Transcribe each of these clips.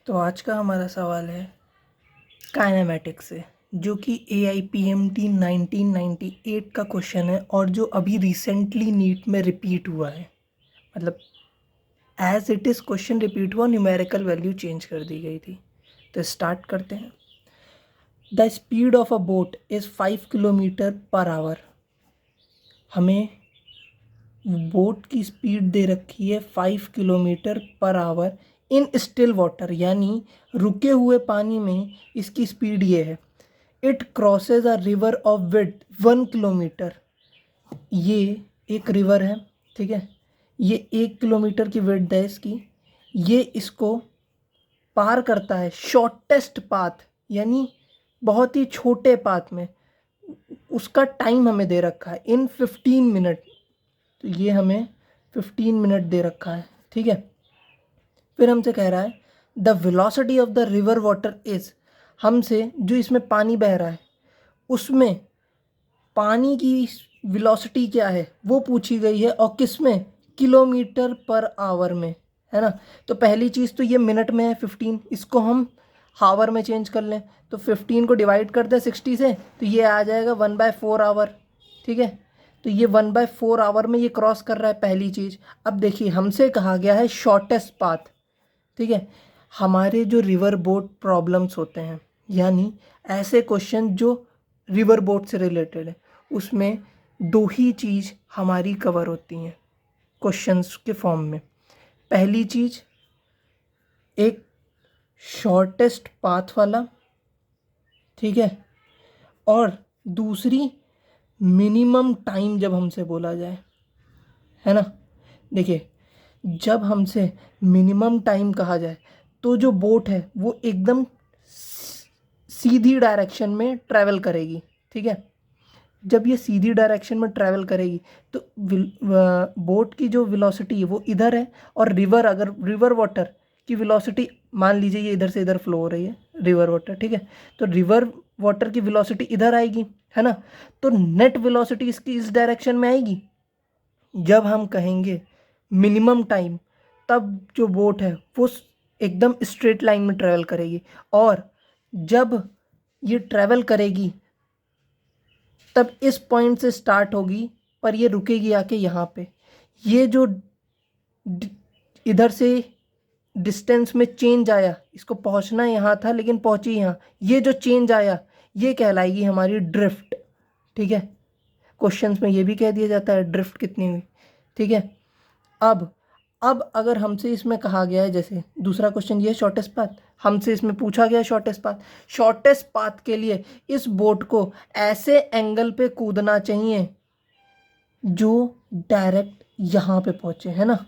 तो आज का हमारा सवाल है काइनेमैटिक्स से, जो कि AIPMT 1998 का क्वेश्चन है और जो अभी रिसेंटली नीट में रिपीट हुआ है। मतलब as it is question repeat हुआ, न्यूमेरिकल वैल्यू चेंज कर दी गई थी। तो स्टार्ट करते हैं। The speed of a boat is 5 kilometre per hour. हमें बोट की स्पीड दे रखी है 5 kilometre per our in still water, यानी रुके हुए पानी में इसकी स्पीड ये है। It crosses a river of width 1 kilometre. ये एक रिवर है, ठीक है। ये 1 किलोमीटर की विड्थ है इसकी। ये इसको पार करता है शॉर्टेस्ट पाथ, यानी बहुत ही छोटे पाथ में। उसका टाइम हमें दे रखा है इन 15 मिनट। तो ये हमें 15 मिनट दे रखा है, ठीक है। फिर हमसे कह रहा है the velocity of the river water is, हमसे जो इसमें पानी बह रहा है उसमें पानी की वेलोसिटी क्या है वो पूछी गई है, और किस में, किलोमीटर पर आवर में, है ना। तो पहली चीज़ तो ये मिनट में है 15, इसको हम हावर में चेंज कर लें। तो 15 को डिवाइड कर दें 60 से, तो ये आ जाएगा 1/4 आवर, ठीक है। तो ये 1/4 आवर में ये क्रॉस कर रहा है, पहली चीज़। अब देखिए हमसे कहा गया है शॉर्टेस्ट पाथ, ठीक है। हमारे जो रिवर बोट प्रॉब्लम्स होते हैं, यानी ऐसे क्वेश्चन जो रिवर बोट से रिलेटेड है, उसमें दो ही चीज़ हमारी कवर होती हैं क्वेश्चंस के फॉर्म में। पहली चीज़ एक शॉर्टेस्ट पाथ वाला, ठीक है, और दूसरी मिनिमम टाइम जब हमसे बोला जाए, है ना। देखिए जब हमसे मिनिमम टाइम कहा जाए तो जो बोट है वो एकदम सीधी डायरेक्शन में ट्रैवल करेगी, ठीक है। जब ये सीधी डायरेक्शन में ट्रैवल करेगी तो बोट की जो वेलोसिटी है वो इधर है, और रिवर, अगर रिवर वाटर की वेलोसिटी मान लीजिए ये इधर से इधर फ्लो हो रही है रिवर वाटर, ठीक है। तो रिवर वाटर की वेलोसिटी इधर आएगी, है ना। तो नेट वेलोसिटी इसकी इस डायरेक्शन में आएगी। जब हम कहेंगे मिनिमम टाइम, तब जो बोट है वो एकदम स्ट्रेट लाइन में ट्रैवल करेगी, और जब ये ट्रैवल करेगी तब इस पॉइंट से स्टार्ट होगी, पर ये रुकेगी आके यहाँ पे। ये जो इधर से डिस्टेंस में चेंज आया, इसको पहुँचना यहाँ था लेकिन पहुँची यहाँ, ये जो चेंज आया ये कहलाएगी हमारी ड्रिफ्ट, ठीक है। क्वेश्चंस में ये भी कह दिया जाता है ड्रिफ्ट कितनी हुई, ठीक है। अब अगर हमसे इसमें कहा गया है, जैसे दूसरा क्वेश्चन ये है शॉर्टेस्ट पाथ, हमसे इसमें पूछा गया शॉर्टेस्ट पाथ के लिए इस बोट को ऐसे एंगल पे कूदना चाहिए जो डायरेक्ट यहाँ पे पहुँचे, है ना।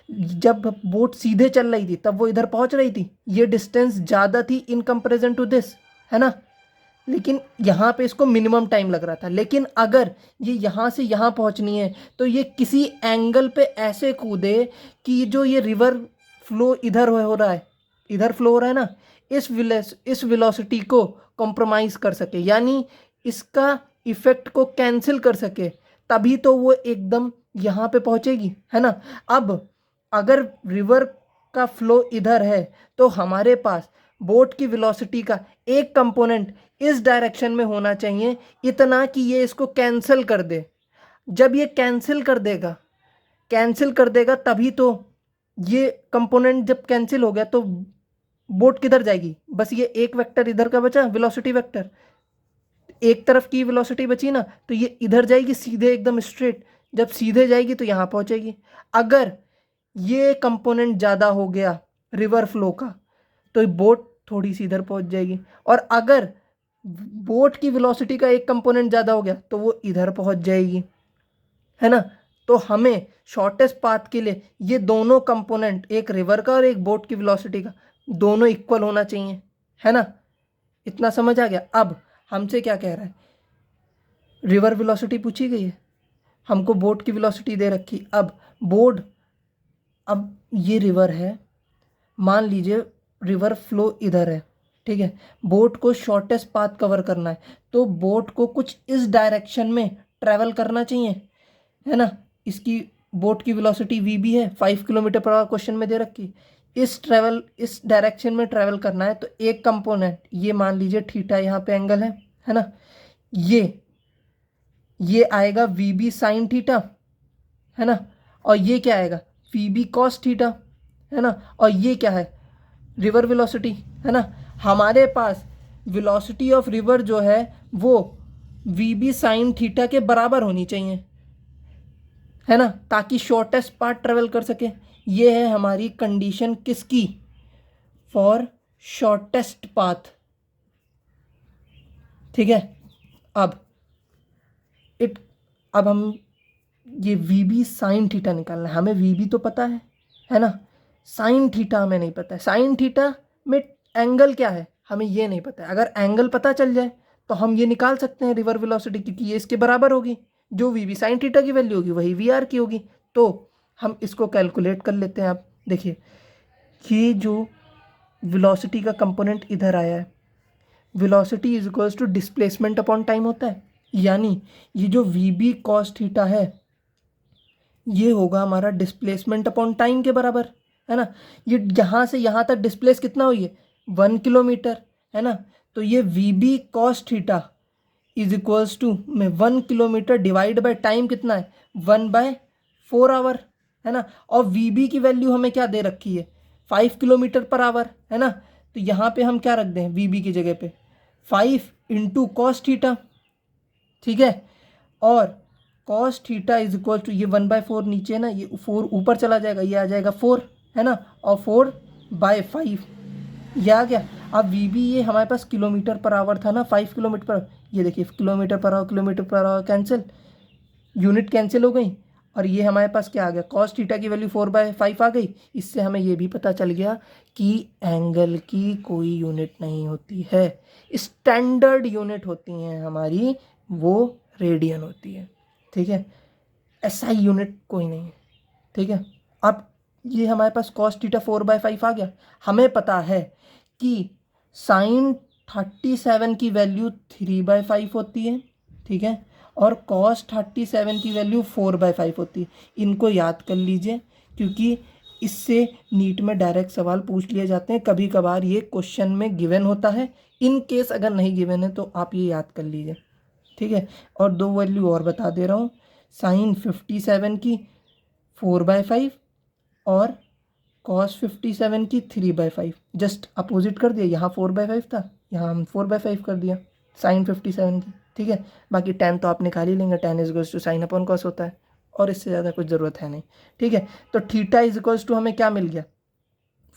जब बोट सीधे चल रही थी तब वो इधर पहुँच रही थी, ये डिस्टेंस ज़्यादा थी इन कंपेरिजन टू दिस, है ना। लेकिन यहाँ पे इसको मिनिमम टाइम लग रहा था। लेकिन अगर ये यहाँ से यहाँ पहुँचनी है तो ये किसी एंगल पे ऐसे कूदे कि जो ये रिवर फ्लो इधर हो रहा है, इधर फ्लो हो रहा है ना, इस वेलोसिटी को कॉम्प्रोमाइज़ कर सके, यानी इसका इफेक्ट को कैंसिल कर सके, तभी तो वो एकदम यहाँ पे पहुँचेगी, है ना। अब अगर रिवर का फ्लो इधर है तो हमारे पास बोट की वेलोसिटी का एक कंपोनेंट इस डायरेक्शन में होना चाहिए, इतना कि ये इसको कैंसिल कर दे। जब ये कैंसिल कर देगा तभी तो, ये कंपोनेंट जब कैंसिल हो गया तो बोट किधर जाएगी, बस ये एक वेक्टर इधर का बचा, वेलोसिटी वेक्टर, एक तरफ की वेलोसिटी बची ना, तो ये इधर जाएगी सीधे एकदम स्ट्रेट। जब सीधे जाएगी तो यहाँ पहुँचेगी। अगर ये कंपोनेंट ज़्यादा हो गया रिवर फ्लो का तो बोट थोड़ी सी इधर पहुँच जाएगी, और अगर बोट की वेलोसिटी का एक कंपोनेंट ज़्यादा हो गया तो वो इधर पहुँच जाएगी, है ना। तो हमें शॉर्टेस्ट पाथ के लिए ये दोनों कंपोनेंट, एक रिवर का और एक बोट की वेलोसिटी का, दोनों इक्वल होना चाहिए, है ना। इतना समझ आ गया। अब हमसे क्या कह रहा है, रिवर वेलोसिटी पूछी गई है, हमको बोट की वेलोसिटी दे रखी। अब ये रिवर है, मान लीजिए रिवर फ्लो इधर है, ठीक है। बोट को शॉर्टेस्ट पाथ कवर करना है तो बोट को कुछ इस डायरेक्शन में ट्रैवल करना चाहिए, है ना। इसकी बोट की वेलोसिटी वी भी है, 5 किलोमीटर पर आवर क्वेश्चन में दे रखी। इस डायरेक्शन में ट्रेवल करना है तो एक कंपोनेंट, ये मान लीजिए थीटा यहाँ पे एंगल है ना, ये आएगा वी बी साइन थीटा, है ना, और ये क्या आएगा वी बी कॉस थीटा, है ना, और ये क्या है रिवर वेलोसिटी, है ना। हमारे पास वेलोसिटी ऑफ रिवर जो है वो वी बी साइन थीटा के बराबर होनी चाहिए, है ना, ताकि शॉर्टेस्ट पाथ ट्रेवल कर सके। ये है हमारी कंडीशन किसकी, फॉर शॉर्टेस्ट पाथ, ठीक है। अब हम ये वी बी साइन थीटा निकालना है, हमें वी बी तो पता है ना, साइन थीटा हमें नहीं पता है। साइन थीटा में एंगल क्या है हमें ये नहीं पता है। अगर एंगल पता चल जाए तो हम ये निकाल सकते हैं रिवर वेलोसिटी, क्योंकि ये इसके बराबर होगी, जो वी बी साइन थीटा की वैल्यू होगी वही वी आर की होगी। तो हम इसको कैलकुलेट कर लेते हैं। आप देखिए ये जो वेलोसिटी का कंपोनेंट इधर आया है, velocity is equals to displacement upon time होता है, यानी ये जो वी बी कॉस थीटा है ये होगा हमारा डिस्प्लेसमेंट अपॉन टाइम के बराबर, है ना। ये यहाँ से यहाँ तक डिस्प्लेस कितना हुई है 1 किलोमीटर, है ना। तो ये V B cos theta is equals to में 1 किलोमीटर डिवाइड बाय टाइम कितना है 1/4 आवर, है ना। और वी बी की वैल्यू हमें क्या दे रखी है 5 किलोमीटर पर आवर, है ना। तो यहाँ पे हम क्या रख दें वी बी की जगह पे 5 इंटू कॉस थीटा, ठीक है। और cos theta is equal to ये 1/4 नीचे है ना, ये 4 ऊपर चला जाएगा, ये आ जाएगा 4, है ना, और 4/5 ये आ गया। अब वी बी ये हमारे पास किलोमीटर पर आवर था ना, 5 किलोमीटर पर, ये देखिए kilometre per our cancel, unit cancel हो गई, और ये हमारे पास क्या आ गया कॉस थीटा की वैल्यू 4/5 आ गई। इससे हमें ये भी पता चल गया कि एंगल की कोई यूनिट नहीं होती है, स्टैंडर्ड यूनिट होती हैं हमारी, वो रेडियन होती है, ठीक है। एसआई यूनिट कोई नहीं है, ठीक है। अब ये हमारे पास कॉस थीटा 4/5 आ गया। हमें पता है कि साइन 37 की वैल्यू 3/5 होती है, ठीक है, और कॉस 37 की वैल्यू 4/5 होती है। इनको याद कर लीजिए, क्योंकि इससे नीट में डायरेक्ट सवाल पूछ लिए जाते हैं, कभी कभार ये क्वेश्चन में गिवन होता है। इन केस अगर नहीं गिवन है तो आप ये याद कर लीजिए, ठीक है। और दो वैल्यू और बता दे रहा हूँ, साइन 57 की 4/5 और कॉस 57 की 3/5, जस्ट अपोजिट कर दिया। यहाँ 4/5 था, यहाँ हम 4/5 कर दिया साइन 57 की, ठीक है। बाकी tan तो आप निकाल ही लेंगे, tan is equals to sine upon cos होता है, और इससे ज़्यादा कुछ ज़रूरत है नहीं, ठीक है। तो थीटा इज इक्वल्स टू हमें क्या मिल गया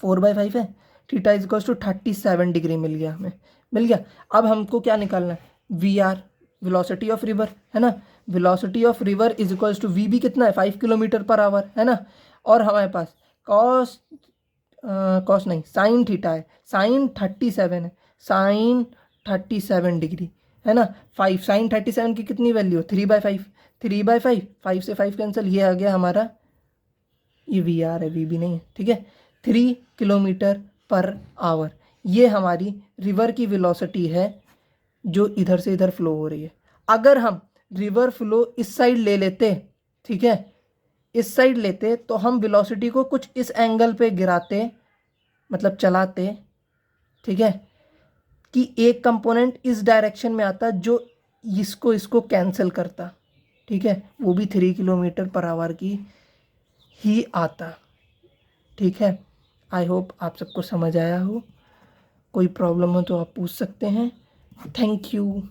4/5 है, theta is equals to 37 degree मिल गया, हमें मिल गया। अब हमको क्या निकालना है V R, velocity of river, है ना। Velocity of river is equals to V B कितना है 5 किलोमीटर पर आवर, है ना। और हमारे पास कॉस नहीं साइन थीटा है, साइन 37 है, साइन 37 डिग्री, है ना। 5 साइन 37 की कितनी वैल्यू 3/5, 3/5, 5 से 5 कैंसिल, ये आ गया हमारा, ये वी आर है वी बी नहीं है, ठीक है, 3 किलोमीटर पर आवर। ये हमारी रिवर की वेलोसिटी है जो इधर से इधर फ्लो हो रही है। अगर हम रिवर फ्लो इस साइड ले लेते, ठीक है, इस साइड लेते तो हम वेलोसिटी को कुछ इस एंगल पे गिराते, मतलब चलाते, ठीक है, कि एक कंपोनेंट इस डायरेक्शन में आता जो इसको कैंसिल करता, ठीक है, वो भी 3 किलोमीटर पर आवर की ही आता, ठीक है। आई होप आप सबको समझ आया हो, कोई प्रॉब्लम हो तो आप पूछ सकते हैं। Thank you.